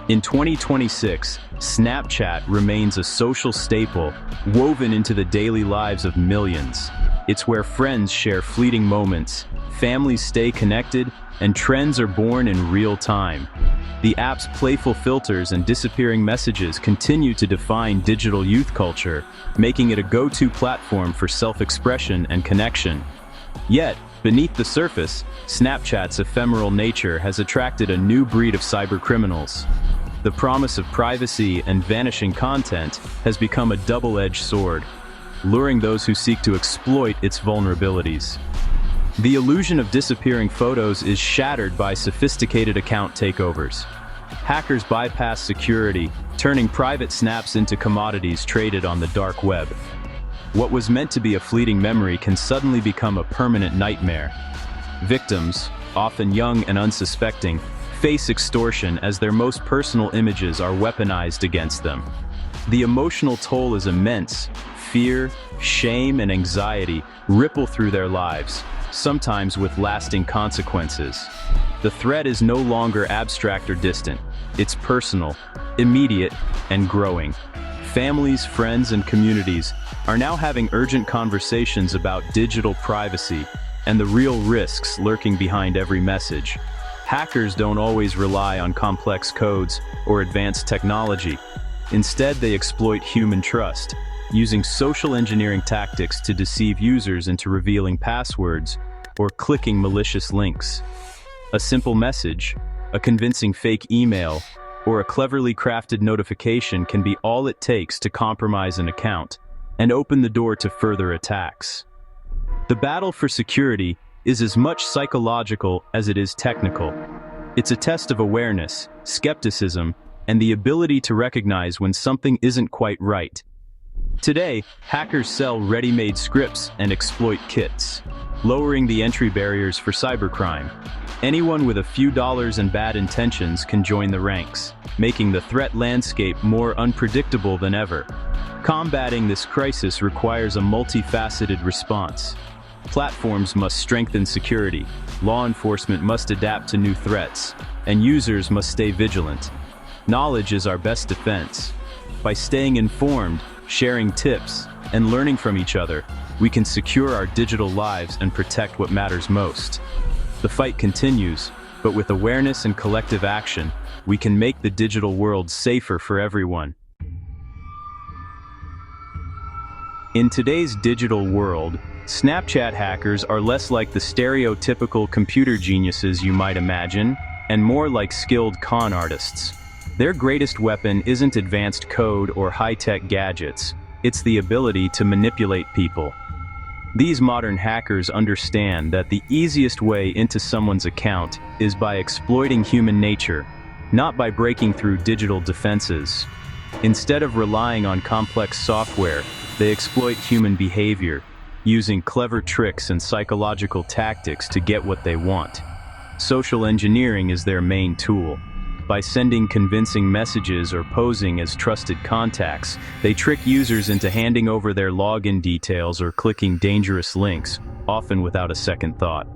In 2026, Snapchat remains a social staple woven into the daily lives of millions. It's where friends share fleeting moments, families stay connected, and trends are born in real time. The app's playful filters and disappearing messages continue to define digital youth culture, making it a go-to platform for self-expression and connection. Yet, beneath the surface, Snapchat's ephemeral nature has attracted a new breed of cybercriminals. The promise of privacy and vanishing content has become a double-edged sword, luring those who seek to exploit its vulnerabilities. The illusion of disappearing photos is shattered by sophisticated account takeovers. Hackers bypass security, turning private snaps into commodities traded on the dark web. What was meant to be a fleeting memory can suddenly become a permanent nightmare. Victims, often young and unsuspecting, face extortion as their most personal images are weaponized against them. The emotional toll is immense. Fear, shame, and anxiety ripple through their lives, sometimes with lasting consequences. The threat is no longer abstract or distant. It's personal, immediate, and growing. Families, friends, and communities are now having urgent conversations about digital privacy and the real risks lurking behind every message. Hackers don't always rely on complex codes or advanced technology. Instead, they exploit human trust, using social engineering tactics to deceive users into revealing passwords or clicking malicious links. A simple message, a convincing fake email, or a cleverly crafted notification can be all it takes to compromise an account and open the door to further attacks. The battle for security is as much psychological as it is technical. It's a test of awareness, skepticism, and the ability to recognize when something isn't quite right. Today, hackers sell ready-made scripts and exploit kits, lowering the entry barriers for cybercrime. Anyone with a few dollars and bad intentions can join the ranks, making the threat landscape more unpredictable than ever. Combating this crisis requires a multifaceted response. Platforms must strengthen security, law enforcement must adapt to new threats, and users must stay vigilant. Knowledge is our best defense. By staying informed, sharing tips, and learning from each other, we can secure our digital lives and protect what matters most. The fight continues, but with awareness and collective action, we can make the digital world safer for everyone. In today's digital world, Snapchat hackers are less like the stereotypical computer geniuses you might imagine, and more like skilled con artists. Their greatest weapon isn't advanced code or high-tech gadgets, it's the ability to manipulate people. These modern hackers understand that the easiest way into someone's account is by exploiting human nature, not by breaking through digital defenses. Instead of relying on complex software, they exploit human behavior, using clever tricks and psychological tactics to get what they want. Social engineering is their main tool. By sending convincing messages or posing as trusted contacts, they trick users into handing over their login details or clicking dangerous links, often without a second thought.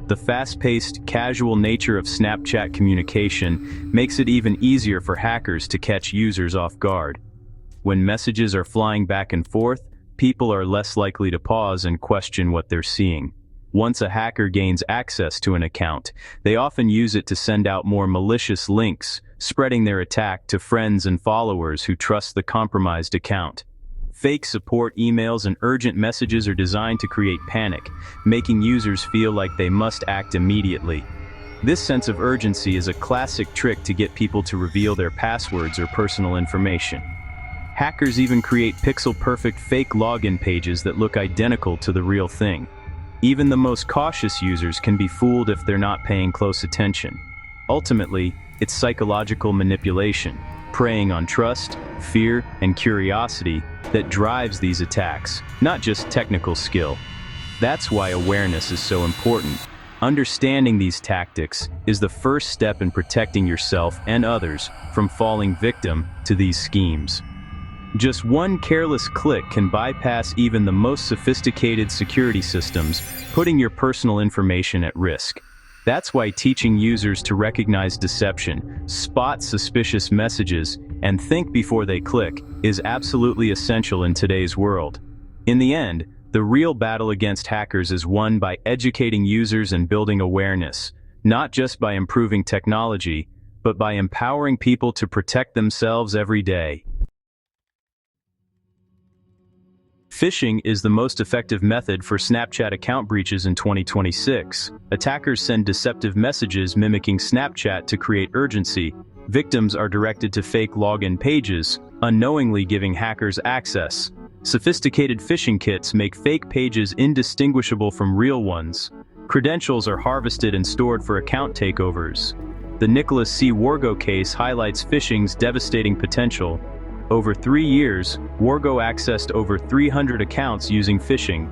The fast-paced, casual nature of Snapchat communication makes it even easier for hackers to catch users off guard. When messages are flying back and forth, people are less likely to pause and question what they're seeing. Once a hacker gains access to an account, they often use it to send out more malicious links, spreading their attack to friends and followers who trust the compromised account. Fake support emails and urgent messages are designed to create panic, making users feel like they must act immediately. This sense of urgency is a classic trick to get people to reveal their passwords or personal information. Hackers even create pixel-perfect fake login pages that look identical to the real thing. Even the most cautious users can be fooled if they're not paying close attention. Ultimately, it's psychological manipulation, preying on trust, fear, and curiosity that drives these attacks, not just technical skill. That's why awareness is so important. Understanding these tactics is the first step in protecting yourself and others from falling victim to these schemes. Just one careless click can bypass even the most sophisticated security systems, putting your personal information at risk. That's why teaching users to recognize deception, spot suspicious messages, and think before they click is absolutely essential in today's world. In the end, the real battle against hackers is won by educating users and building awareness, not just by improving technology, but by empowering people to protect themselves every day. Phishing is the most effective method for Snapchat account breaches in 2026. Attackers send deceptive messages mimicking Snapchat to create urgency. Victims are directed to fake login pages, unknowingly giving hackers access. Sophisticated phishing kits make fake pages indistinguishable from real ones. Credentials are harvested and stored for account takeovers. The Nicholas C. Wargo case highlights phishing's devastating potential. Over 3 years, Wargo accessed over 300 accounts using phishing.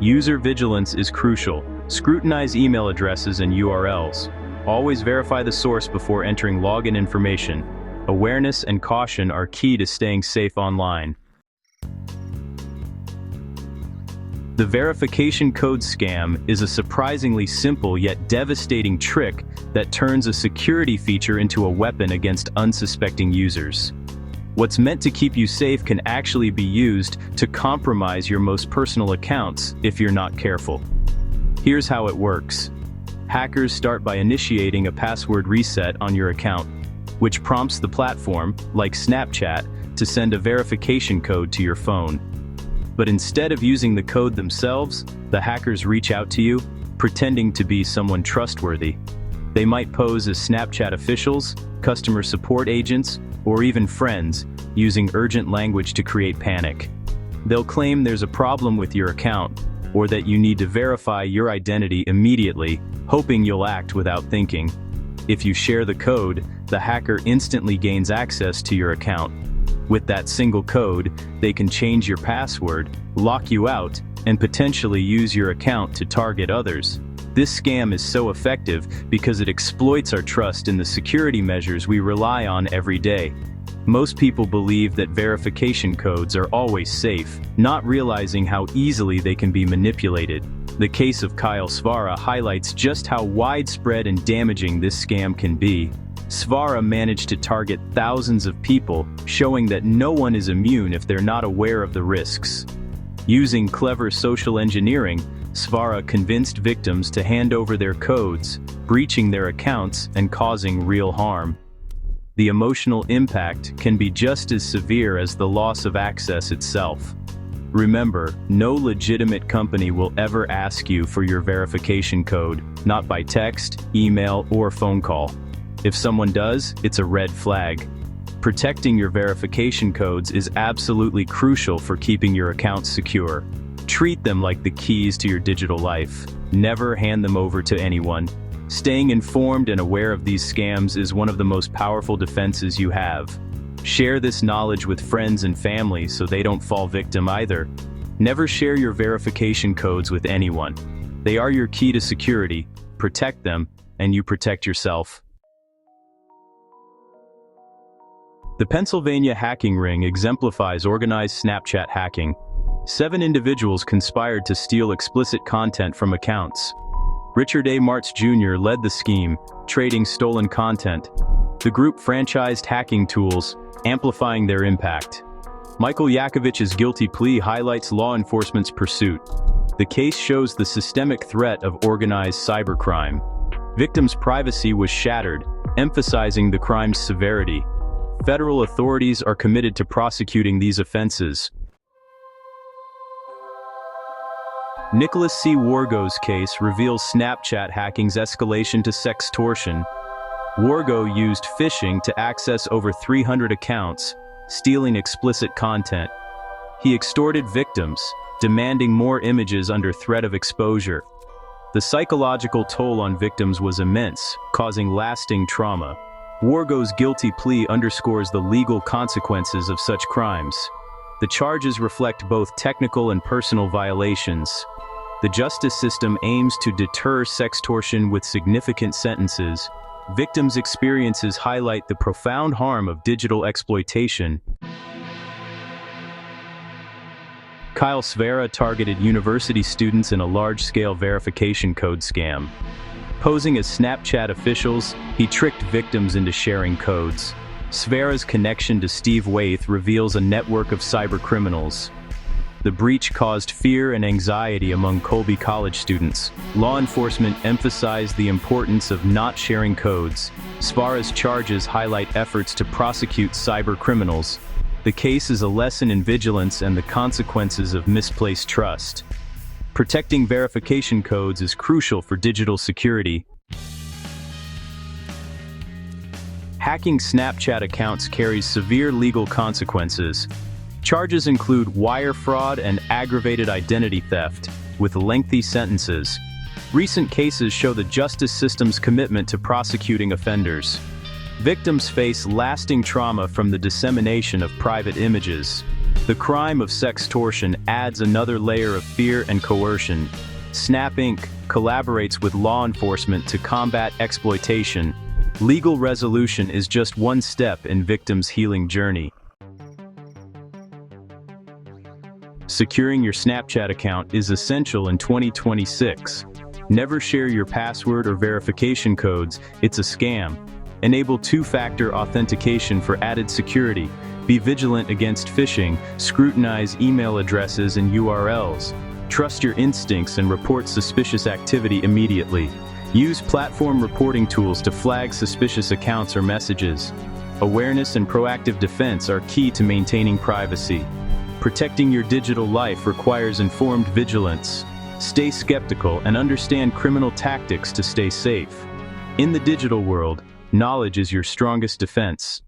User vigilance is crucial. Scrutinize email addresses and URLs. Always verify the source before entering login information. Awareness and caution are key to staying safe online. The verification code scam is a surprisingly simple yet devastating trick that turns a security feature into a weapon against unsuspecting users. What's meant to keep you safe can actually be used to compromise your most personal accounts if you're not careful. Here's how it works. Hackers start by initiating a password reset on your account, which prompts the platform, like Snapchat, to send a verification code to your phone. But instead of using the code themselves, the hackers reach out to you, pretending to be someone trustworthy. They might pose as Snapchat officials, customer support agents, or even friends, using urgent language to create panic. They'll claim there's a problem with your account, or that you need to verify your identity immediately, hoping you'll act without thinking. If you share the code, the hacker instantly gains access to your account. With that single code, they can change your password, lock you out, and potentially use your account to target others. This scam is so effective because it exploits our trust in the security measures we rely on every day. Most people believe that verification codes are always safe, not realizing how easily they can be manipulated. The case of Kyle Svara highlights just how widespread and damaging this scam can be. Svara managed to target thousands of people, showing that no one is immune if they're not aware of the risks. Using clever social engineering, Svara convinced victims to hand over their codes, breaching their accounts and causing real harm. The emotional impact can be just as severe as the loss of access itself. Remember, no legitimate company will ever ask you for your verification code, not by text, email, or phone call. If someone does, it's a red flag. Protecting your verification codes is absolutely crucial for keeping your accounts secure. Treat them like the keys to your digital life. Never hand them over to anyone. Staying informed and aware of these scams is one of the most powerful defenses you have. Share this knowledge with friends and family so they don't fall victim either. Never share your verification codes with anyone. They are your key to security. Protect them, and you protect yourself. The Pennsylvania hacking ring exemplifies organized Snapchat hacking. 7 individuals conspired to steal explicit content from accounts. Richard A. Martz Jr. led the scheme, trading stolen content. The group franchised hacking tools, amplifying their impact. Michael Yakovich's guilty plea highlights law enforcement's pursuit. The case shows the systemic threat of organized cybercrime. Victims' privacy was shattered, emphasizing the crime's severity. Federal authorities are committed to prosecuting these offenses. Nicholas C. Wargo's case reveals Snapchat hacking's escalation to sextortion. Wargo used phishing to access over 300 accounts, stealing explicit content. He extorted victims, demanding more images under threat of exposure. The psychological toll on victims was immense, causing lasting trauma. Wargo's guilty plea underscores the legal consequences of such crimes. The charges reflect both technical and personal violations. The justice system aims to deter sextortion with significant sentences. Victims' experiences highlight the profound harm of digital exploitation. Kyle Svara targeted university students in a large-scale verification code scam. Posing as Snapchat officials, he tricked victims into sharing codes. Sfera's connection to Steve Waith reveals a network of cybercriminals. The breach caused fear and anxiety among Colby College students. Law enforcement emphasized the importance of not sharing codes. Sfera's charges highlight efforts to prosecute cybercriminals. The case is a lesson in vigilance and the consequences of misplaced trust. Protecting verification codes is crucial for digital security. Hacking Snapchat accounts carries severe legal consequences. Charges include wire fraud and aggravated identity theft, with lengthy sentences. Recent cases show the justice system's commitment to prosecuting offenders. Victims face lasting trauma from the dissemination of private images. The crime of sextortion adds another layer of fear and coercion. Snap Inc. collaborates with law enforcement to combat exploitation. Legal resolution is just one step in victims' healing journey. Securing your Snapchat account is essential in 2026. Never share your password or verification codes, it's a scam. Enable two-factor authentication for added security. Be vigilant against phishing, scrutinize email addresses and URLs. Trust your instincts and report suspicious activity immediately. Use platform reporting tools to flag suspicious accounts or messages. Awareness and proactive defense are key to maintaining privacy. Protecting your digital life requires informed vigilance. Stay skeptical and understand criminal tactics to stay safe. In the digital world, knowledge is your strongest defense.